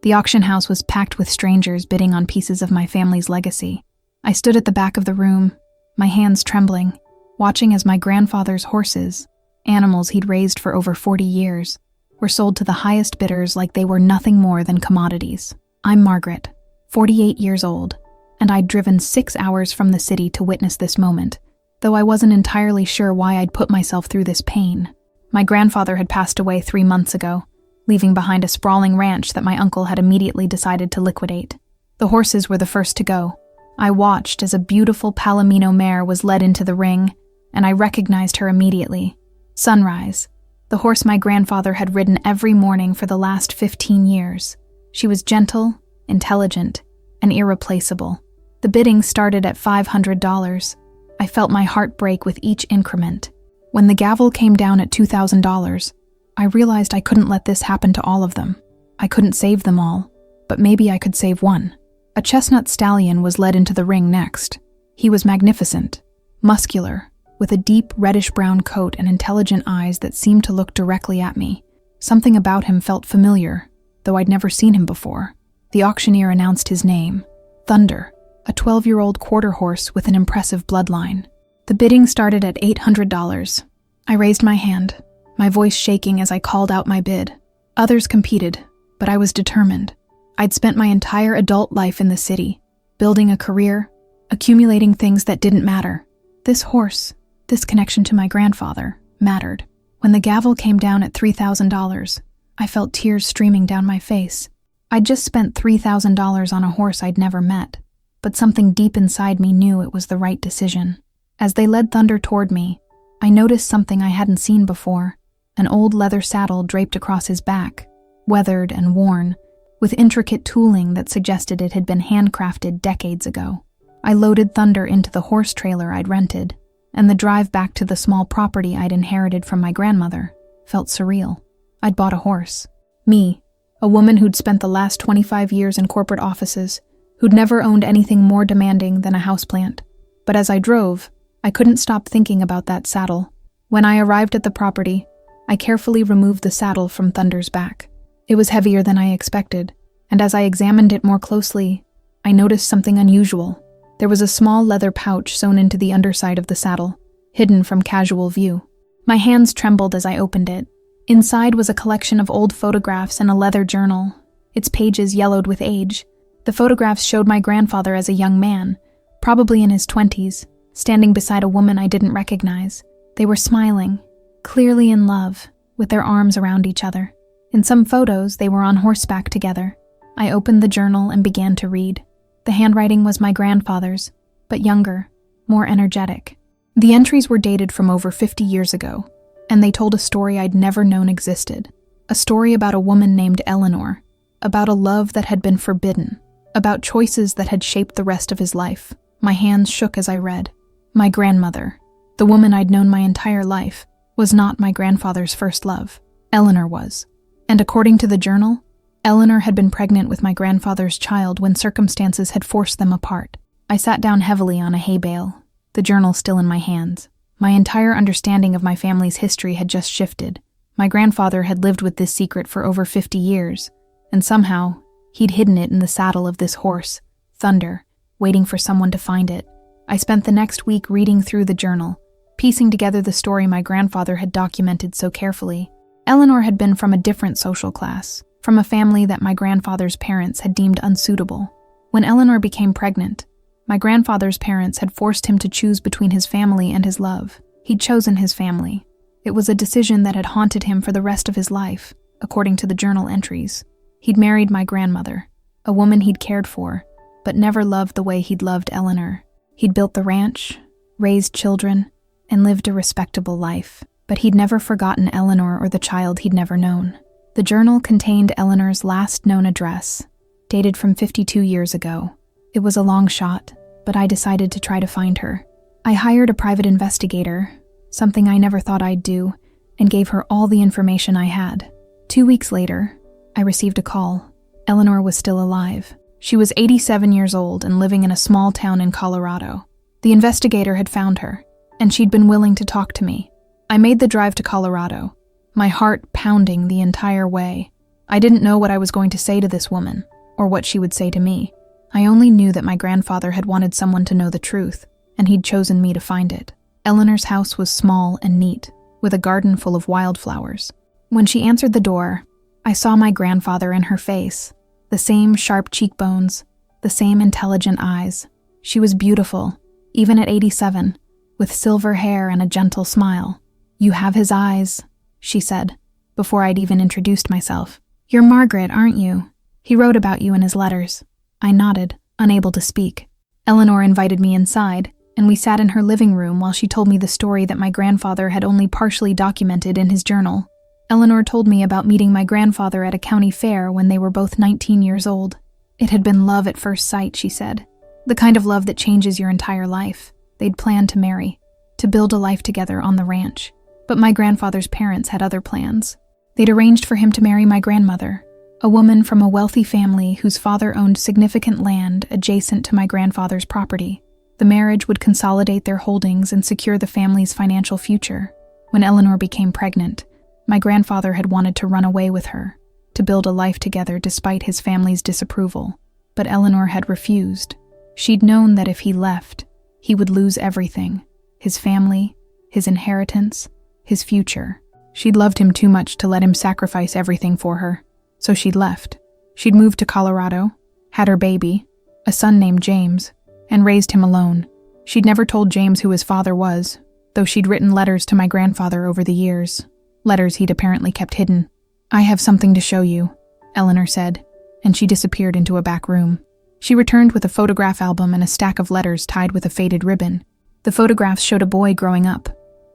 The auction house was packed with strangers bidding on pieces of my family's legacy. I stood at the back of the room, my hands trembling, watching as my grandfather's horses, animals he'd raised for over 40 years, were sold to the highest bidders like they were nothing more than commodities. I'm Margaret, 48 years old, and I'd driven 6 hours from the city to witness this moment, though I wasn't entirely sure why I'd put myself through this pain. My grandfather had passed away 3 months ago, leaving behind a sprawling ranch that my uncle had immediately decided to liquidate. The horses were the first to go. I watched as a beautiful Palomino mare was led into the ring, and I recognized her immediately. Sunrise, the horse my grandfather had ridden every morning for the last 15 years. She was gentle, intelligent, and irreplaceable. The bidding started at $500. I felt my heart break with each increment. When the gavel came down at $2,000, I realized I couldn't let this happen to all of them. I couldn't save them all, but maybe I could save one. A chestnut stallion was led into the ring next. He was magnificent, muscular, with a deep reddish-brown coat and intelligent eyes that seemed to look directly at me. Something about him felt familiar, though I'd never seen him before. The auctioneer announced his name, Thunder, a 12-year-old quarter horse with an impressive bloodline. The bidding started at $800. I raised my hand, my voice shaking as I called out my bid. Others competed, but I was determined. I'd spent my entire adult life in the city, building a career, accumulating things that didn't matter. This horse, this connection to my grandfather, mattered. When the gavel came down at $3,000, I felt tears streaming down my face. I'd just spent $3,000 on a horse I'd never met, but something deep inside me knew it was the right decision. As they led Thunder toward me, I noticed something I hadn't seen before, an old leather saddle draped across his back, weathered and worn, with intricate tooling that suggested it had been handcrafted decades ago. I loaded Thunder into the horse trailer I'd rented, and the drive back to the small property I'd inherited from my grandmother felt surreal. I'd bought a horse. Me, a woman who'd spent the last 25 years in corporate offices, who'd never owned anything more demanding than a houseplant. But as I drove, I couldn't stop thinking about that saddle. When I arrived at the property, I carefully removed the saddle from Thunder's back. It was heavier than I expected, and as I examined it more closely, I noticed something unusual. There was a small leather pouch sewn into the underside of the saddle, hidden from casual view. My hands trembled as I opened it. Inside was a collection of old photographs and a leather journal, its pages yellowed with age. The photographs showed my grandfather as a young man, probably in his 20s, standing beside a woman I didn't recognize. They were smiling, clearly in love, with their arms around each other. In some photos, they were on horseback together. I opened the journal and began to read. The handwriting was my grandfather's, but younger, more energetic. The entries were dated from over 50 years ago, and they told a story I'd never known existed. A story about a woman named Eleanor, about a love that had been forbidden, about choices that had shaped the rest of his life. My hands shook as I read. My grandmother, the woman I'd known my entire life, was not my grandfather's first love. Eleanor was. And according to the journal, Eleanor had been pregnant with my grandfather's child when circumstances had forced them apart. I sat down heavily on a hay bale, the journal still in my hands. My entire understanding of my family's history had just shifted. My grandfather had lived with this secret for over 50 years, and somehow, he'd hidden it in the saddle of this horse, Thunder, waiting for someone to find it. I spent the next week reading through the journal, piecing together the story my grandfather had documented so carefully. Eleanor had been from a different social class, from a family that my grandfather's parents had deemed unsuitable. When Eleanor became pregnant, my grandfather's parents had forced him to choose between his family and his love. He'd chosen his family. It was a decision that had haunted him for the rest of his life, according to the journal entries. He'd married my grandmother, a woman he'd cared for, but never loved the way he'd loved Eleanor. He'd built the ranch, raised children, and lived a respectable life, but he'd never forgotten Eleanor or the child he'd never known. The journal contained Eleanor's last known address, dated from 52 years ago. It was a long shot, but I decided to try to find her. I hired a private investigator, something I never thought I'd do, and gave her all the information I had. 2 weeks later, I received a call. Eleanor was still alive. She was 87 years old and living in a small town in Colorado. The investigator had found her, and she'd been willing to talk to me. I made the drive to Colorado, my heart pounding the entire way. I didn't know what I was going to say to this woman, or what she would say to me. I only knew that my grandfather had wanted someone to know the truth, and he'd chosen me to find it. Eleanor's house was small and neat, with a garden full of wildflowers. When she answered the door, I saw my grandfather in her face, the same sharp cheekbones, the same intelligent eyes. She was beautiful, even at 87, with silver hair and a gentle smile. "You have his eyes," she said, before I'd even introduced myself. "You're Margaret, aren't you? He wrote about you in his letters." I nodded, unable to speak. Eleanor invited me inside, and we sat in her living room while she told me the story that my grandfather had only partially documented in his journal. Eleanor told me about meeting my grandfather at a county fair when they were both 19 years old. It had been love at first sight, she said. The kind of love that changes your entire life. They'd planned to marry, to build a life together on the ranch. But my grandfather's parents had other plans. They'd arranged for him to marry my grandmother, a woman from a wealthy family whose father owned significant land adjacent to my grandfather's property. The marriage would consolidate their holdings and secure the family's financial future. When Eleanor became pregnant, my grandfather had wanted to run away with her, to build a life together despite his family's disapproval. But Eleanor had refused. She'd known that if he left, he would lose everything: his family, his inheritance, his future. She'd loved him too much to let him sacrifice everything for her, so she'd left. She'd moved to Colorado, had her baby, a son named James, and raised him alone. She'd never told James who his father was, though she'd written letters to my grandfather over the years, letters he'd apparently kept hidden. "I have something to show you," Eleanor said, and she disappeared into a back room. She returned with a photograph album and a stack of letters tied with a faded ribbon. The photographs showed a boy growing up,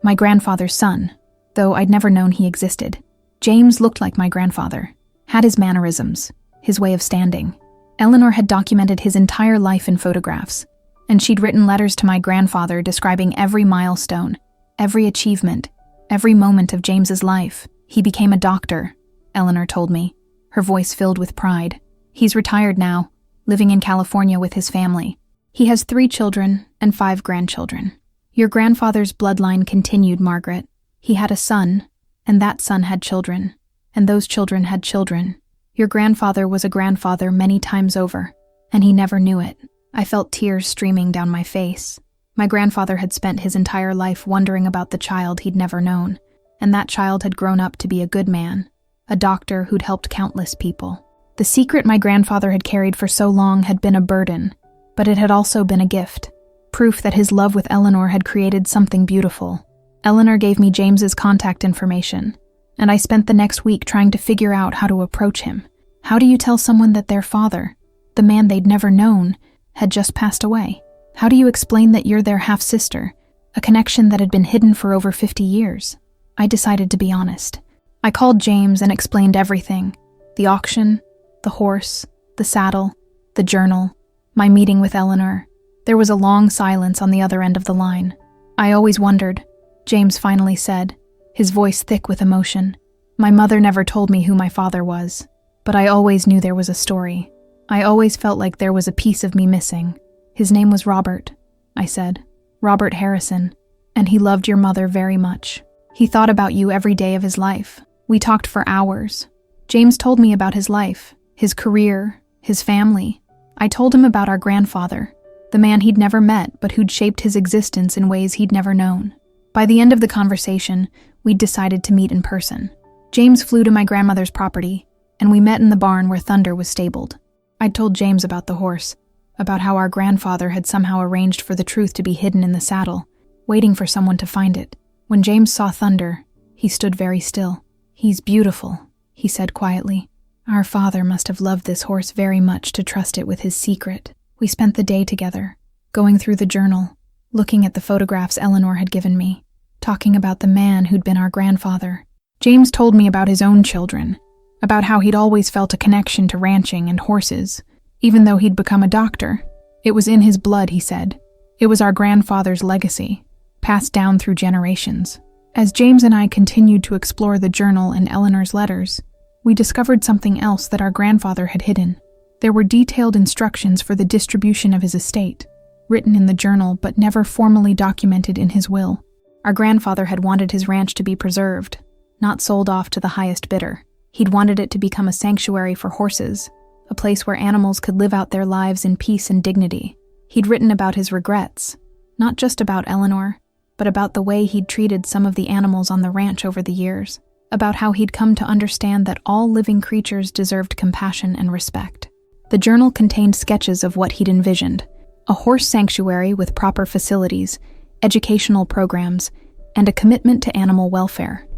my grandfather's son, though I'd never known he existed. James looked like my grandfather, had his mannerisms, his way of standing. Eleanor had documented his entire life in photographs, and she'd written letters to my grandfather describing every milestone, every achievement, every moment of James's life. "He became a doctor," Eleanor told me, her voice filled with pride. "He's retired now, living in California with his family. He has 3 children and 5 grandchildren. Your grandfather's bloodline continued, Margaret. He had a son, and that son had children, and those children had children. Your grandfather was a grandfather many times over, and he never knew it." I felt tears streaming down my face. My grandfather had spent his entire life wondering about the child he'd never known, and that child had grown up to be a good man, a doctor who'd helped countless people. The secret my grandfather had carried for so long had been a burden, but it had also been a gift, proof that his love with Eleanor had created something beautiful. Eleanor gave me James's contact information, and I spent the next week trying to figure out how to approach him. How do you tell someone that their father, the man they'd never known, had just passed away? How do you explain that you're their half-sister, a connection that had been hidden for over 50 years? I decided to be honest. I called James and explained everything: the auction, the horse, the saddle, the journal, my meeting with Eleanor. There was a long silence on the other end of the line. "I always wondered," James finally said, his voice thick with emotion. "My mother never told me who my father was, but I always knew there was a story. I always felt like there was a piece of me missing. His name was Robert," I said. "Robert Harrison, and he loved your mother very much. He thought about you every day of his life. We talked for hours. James told me about his life, his career, his family. I told him about our grandfather, the man he'd never met but who'd shaped his existence in ways he'd never known." By the end of the conversation, we'd decided to meet in person. James flew to my grandmother's property, and we met in the barn where Thunder was stabled. I'd told James about the horse, about how our grandfather had somehow arranged for the truth to be hidden in the saddle, waiting for someone to find it. When James saw Thunder, he stood very still. "He's beautiful," he said quietly. "Our father must have loved this horse very much to trust it with his secret." We spent the day together, going through the journal, looking at the photographs Eleanor had given me, talking about the man who'd been our grandfather. James told me about his own children, about how he'd always felt a connection to ranching and horses, even though he'd become a doctor. It was in his blood, he said. It was our grandfather's legacy, passed down through generations. As James and I continued to explore the journal and Eleanor's letters, we discovered something else that our grandfather had hidden. There were detailed instructions for the distribution of his estate, written in the journal but never formally documented in his will. Our grandfather had wanted his ranch to be preserved, not sold off to the highest bidder. He'd wanted it to become a sanctuary for horses, a place where animals could live out their lives in peace and dignity. He'd written about his regrets, not just about Eleanor, but about the way he'd treated some of the animals on the ranch over the years, about how he'd come to understand that all living creatures deserved compassion and respect. The journal contained sketches of what he'd envisioned: a horse sanctuary with proper facilities, educational programs, and a commitment to animal welfare.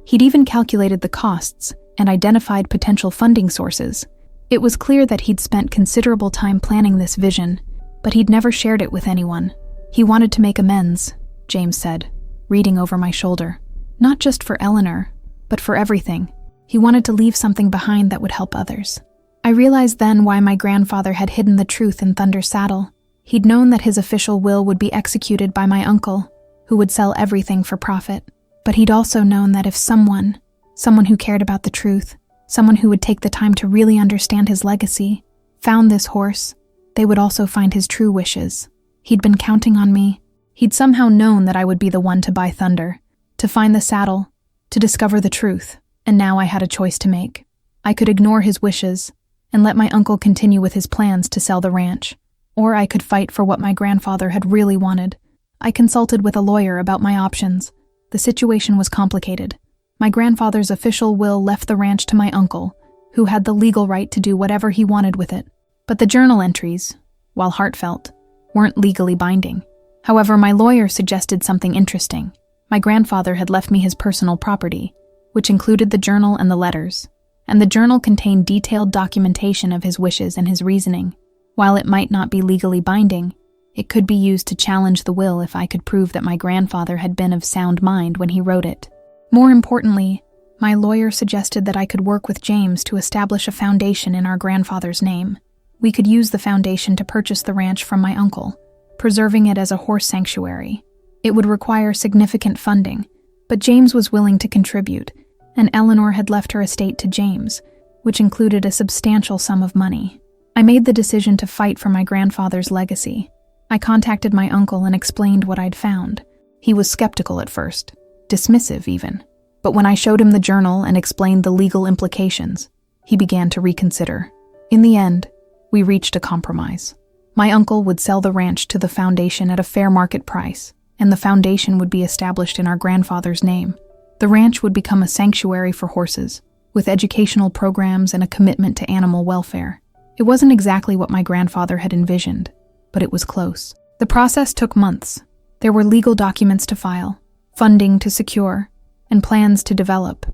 He'd even calculated the costs and identified potential funding sources. It was clear that he'd spent considerable time planning this vision, but he'd never shared it with anyone. He wanted to make amends, James said, reading over my shoulder. Not just for Eleanor, but for everything. He wanted to leave something behind that would help others. I realized then why my grandfather had hidden the truth in Thunder's saddle. He'd known that his official will would be executed by my uncle, who would sell everything for profit. But he'd also known that if someone who cared about the truth, someone who would take the time to really understand his legacy, found this horse, they would also find his true wishes. He'd been counting on me. He'd somehow known that I would be the one to buy Thunder, to find the saddle, to discover the truth, and now I had a choice to make. I could ignore his wishes and let my uncle continue with his plans to sell the ranch, or I could fight for what my grandfather had really wanted. I consulted with a lawyer about my options. The situation was complicated. My grandfather's official will left the ranch to my uncle, who had the legal right to do whatever he wanted with it. But the journal entries, while heartfelt, weren't legally binding. However, my lawyer suggested something interesting. My grandfather had left me his personal property, which included the journal and the letters, and the journal contained detailed documentation of his wishes and his reasoning. While it might not be legally binding, it could be used to challenge the will if I could prove that my grandfather had been of sound mind when he wrote it. More importantly, my lawyer suggested that I could work with James to establish a foundation in our grandfather's name. We could use the foundation to purchase the ranch from my uncle, preserving it as a horse sanctuary. It would require significant funding, but James was willing to contribute, and Eleanor had left her estate to James, which included a substantial sum of money. I made the decision to fight for my grandfather's legacy. I contacted my uncle and explained what I'd found. He was skeptical at first, dismissive even. But when I showed him the journal and explained the legal implications, he began to reconsider. In the end, we reached a compromise. My uncle would sell the ranch to the foundation at a fair market price, and the foundation would be established in our grandfather's name. The ranch would become a sanctuary for horses, with educational programs and a commitment to animal welfare. It wasn't exactly what my grandfather had envisioned, but it was close. The process took months. There were legal documents to file, funding to secure, and plans to develop.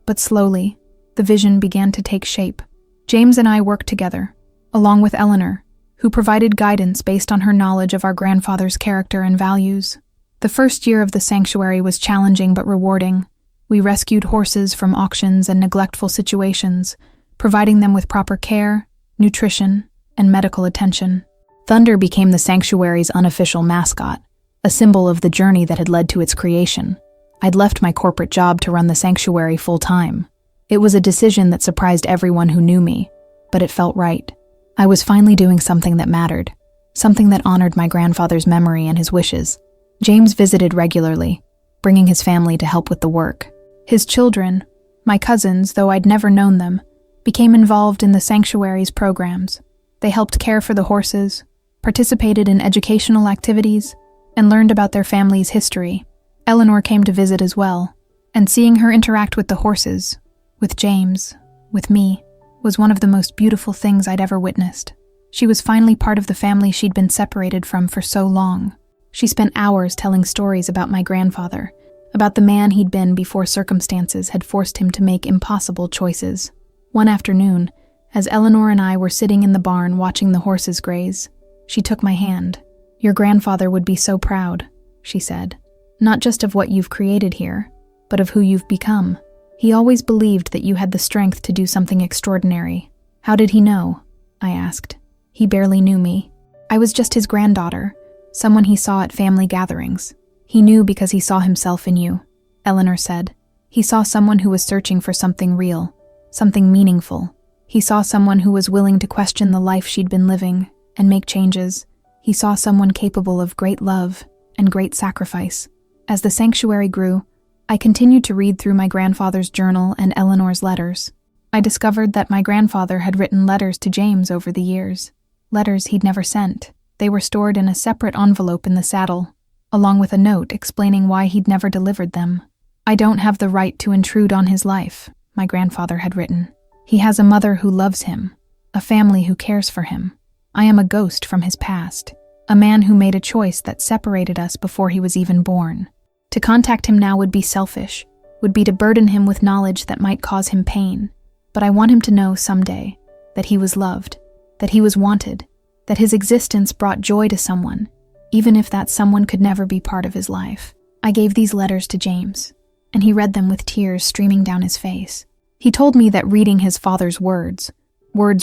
But slowly, the vision began to take shape. James and I worked together, along with Eleanor, who provided guidance based on her knowledge of our grandfather's character and values. The first year of the sanctuary was challenging but rewarding. We rescued horses from auctions and neglectful situations, providing them with proper care, nutrition, and medical attention. Thunder became the sanctuary's unofficial mascot, a symbol of the journey that had led to its creation. I'd left my corporate job to run the sanctuary full-time. It was a decision that surprised everyone who knew me, but it felt right. I was finally doing something that mattered, something that honored my grandfather's memory and his wishes. James visited regularly, bringing his family to help with the work. His children, my cousins, though I'd never known them, became involved in the sanctuary's programs. They helped care for the horses, participated in educational activities, and learned about their family's history. Eleanor came to visit as well, and seeing her interact with the horses, with James, with me, was one of the most beautiful things I'd ever witnessed. She was finally part of the family she'd been separated from for so long. She spent hours telling stories about my grandfather, about the man he'd been before circumstances had forced him to make impossible choices. One afternoon, as Eleanor and I were sitting in the barn watching the horses graze, she took my hand. "Your grandfather would be so proud," she said. "Not just of what you've created here, but of who you've become. He always believed that you had the strength to do something extraordinary." "How did he know?" I asked. "He barely knew me. I was just his granddaughter, someone he saw at family gatherings. He knew because he saw himself in you," Eleanor said. "He saw someone who was searching for something real, something meaningful. He saw someone who was willing to question the life she'd been living and make changes. He saw someone capable of great love and great sacrifice." As the sanctuary grew, I continued to read through my grandfather's journal and Eleanor's letters. I discovered that my grandfather had written letters to James over the years, letters he'd never sent. They were stored in a separate envelope in the saddle, along with a note explaining why he'd never delivered them. "I don't have the right to intrude on his life," my grandfather had written. "He has a mother who loves him, a family who cares for him. I am a ghost from his past, a man who made a choice that separated us before he was even born. To contact him now would be selfish, would be to burden him with knowledge that might cause him pain. But I want him to know someday that he was loved, that he was wanted, that his existence brought joy to someone, even if that someone could never be part of his life." I gave these letters to James, and he read them with tears streaming down his face. He told me that reading his father's words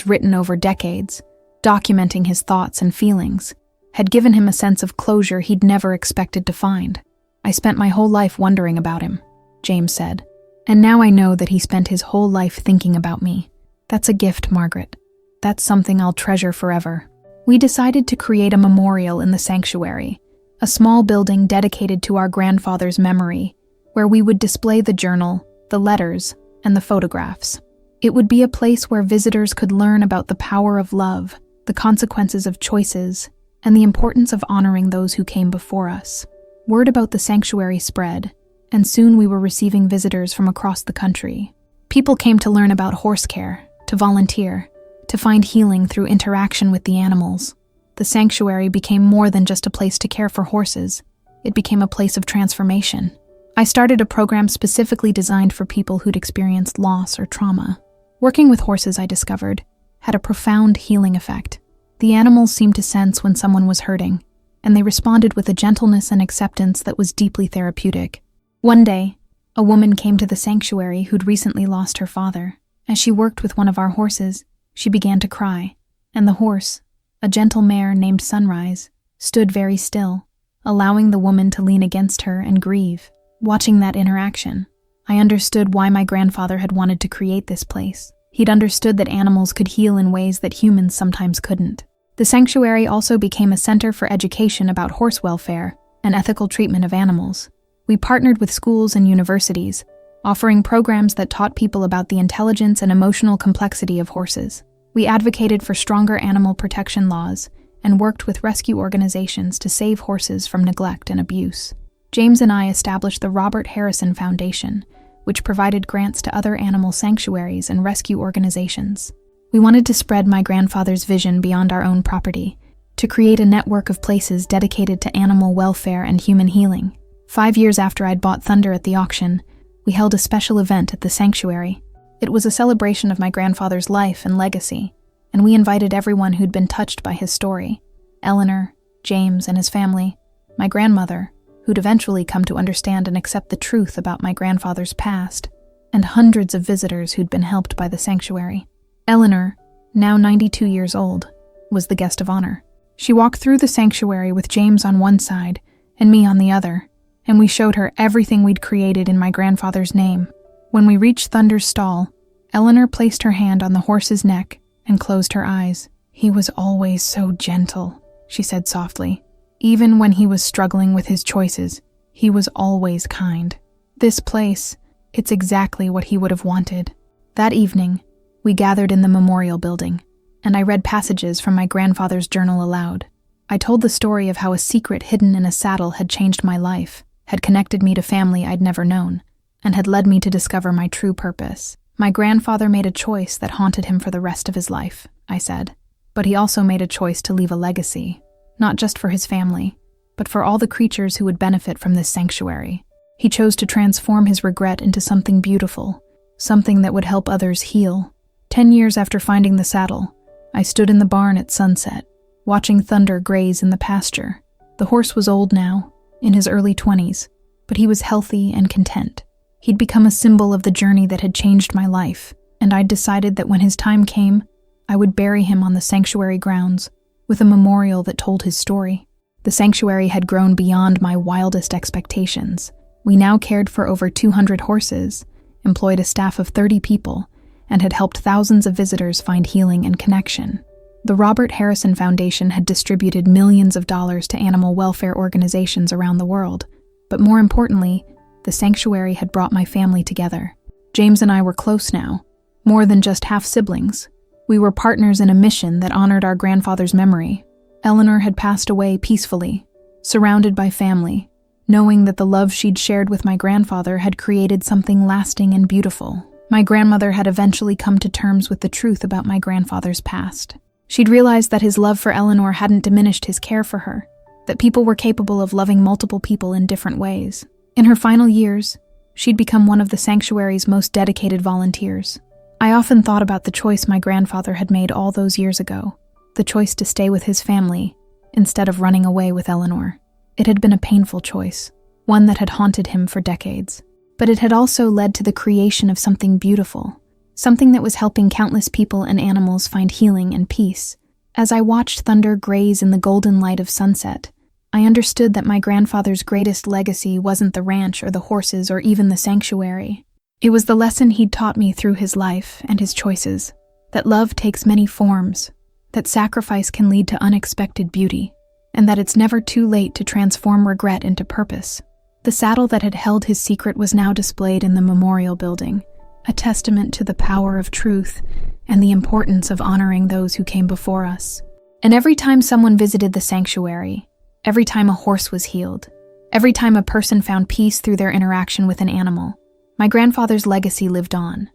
written over decades, documenting his thoughts and feelings, had given him a sense of closure he'd never expected to find. "I spent my whole life wondering about him," James said. "And now I know that he spent his whole life thinking about me. That's a gift, Margaret. That's something I'll treasure forever." We decided to create a memorial in the sanctuary, a small building dedicated to our grandfather's memory, where we would display the journal, the letters, and the photographs. It would be a place where visitors could learn about the power of love, the consequences of choices, and the importance of honoring those who came before us. Word about the sanctuary spread, and soon we were receiving visitors from across the country. People came to learn about horse care, to volunteer, to find healing through interaction with the animals. The sanctuary became more than just a place to care for horses. It became a place of transformation. I started a program specifically designed for people who'd experienced loss or trauma. Working with horses, I discovered, had a profound healing effect. The animals seemed to sense when someone was hurting, and they responded with a gentleness and acceptance that was deeply therapeutic. One day, a woman came to the sanctuary who'd recently lost her father. As she worked with one of our horses, she began to cry, and the horse, a gentle mare named Sunrise, stood very still, allowing the woman to lean against her and grieve. Watching that interaction, I understood why my grandfather had wanted to create this place. He'd understood that animals could heal in ways that humans sometimes couldn't. The sanctuary also became a center for education about horse welfare and ethical treatment of animals. We partnered with schools and universities, offering programs that taught people about the intelligence and emotional complexity of horses. We advocated for stronger animal protection laws and worked with rescue organizations to save horses from neglect and abuse. James and I established the Robert Harrison Foundation, which provided grants to other animal sanctuaries and rescue organizations. We wanted to spread my grandfather's vision beyond our own property, to create a network of places dedicated to animal welfare and human healing. 5 years after I'd bought Thunder at the auction, we held a special event at the sanctuary. It was a celebration of my grandfather's life and legacy, and we invited everyone who'd been touched by his story. Eleanor, James and his family, my grandmother, who'd eventually come to understand and accept the truth about my grandfather's past, and hundreds of visitors who'd been helped by the sanctuary. Eleanor, now 92 years old, was the guest of honor. She walked through the sanctuary with James on one side and me on the other, and we showed her everything we'd created in my grandfather's name. When we reached Thunder's stall, Eleanor placed her hand on the horse's neck and closed her eyes. "He was always so gentle," she said softly. "Even when he was struggling with his choices, he was always kind. This place, it's exactly what he would have wanted." That evening, we gathered in the memorial building, and I read passages from my grandfather's journal aloud. I told the story of how a secret hidden in a saddle had changed my life, had connected me to family I'd never known, and had led me to discover my true purpose. "My grandfather made a choice that haunted him for the rest of his life," I said. "But he also made a choice to leave a legacy, not just for his family, but for all the creatures who would benefit from this sanctuary. He chose to transform his regret into something beautiful, something that would help others heal." 10 years after finding the saddle, I stood in the barn at sunset, watching Thunder graze in the pasture. The horse was old now, in his early 20s, but he was healthy and content. He'd become a symbol of the journey that had changed my life, and I'd decided that when his time came, I would bury him on the sanctuary grounds with a memorial that told his story. The sanctuary had grown beyond my wildest expectations. We now cared for over 200 horses, employed a staff of 30 people, and had helped thousands of visitors find healing and connection. The Robert Harrison Foundation had distributed millions of dollars to animal welfare organizations around the world, but more importantly, The sanctuary had brought my family together. James and I were close now, more than just half-siblings. We were partners in a mission that honored our grandfather's memory. Eleanor had passed away peacefully, surrounded by family, knowing that the love she'd shared with my grandfather had created something lasting and beautiful. My grandmother had eventually come to terms with the truth about my grandfather's past. She'd realized that his love for Eleanor hadn't diminished his care for her, that people were capable of loving multiple people in different ways. In her final years, she'd become one of the sanctuary's most dedicated volunteers. I often thought about the choice my grandfather had made all those years ago, the choice to stay with his family instead of running away with Eleanor. It had been a painful choice, one that had haunted him for decades. But it had also led to the creation of something beautiful, something that was helping countless people and animals find healing and peace. As I watched thunder graze in the golden light of sunset, I understood that my grandfather's greatest legacy wasn't the ranch or the horses or even the sanctuary. It was the lesson he'd taught me through his life and his choices, that love takes many forms, that sacrifice can lead to unexpected beauty, and that it's never too late to transform regret into purpose. The saddle that had held his secret was now displayed in the memorial building, a testament to the power of truth and the importance of honoring those who came before us. And every time someone visited the sanctuary, every time a horse was healed, every time a person found peace through their interaction with an animal, my grandfather's legacy lived on.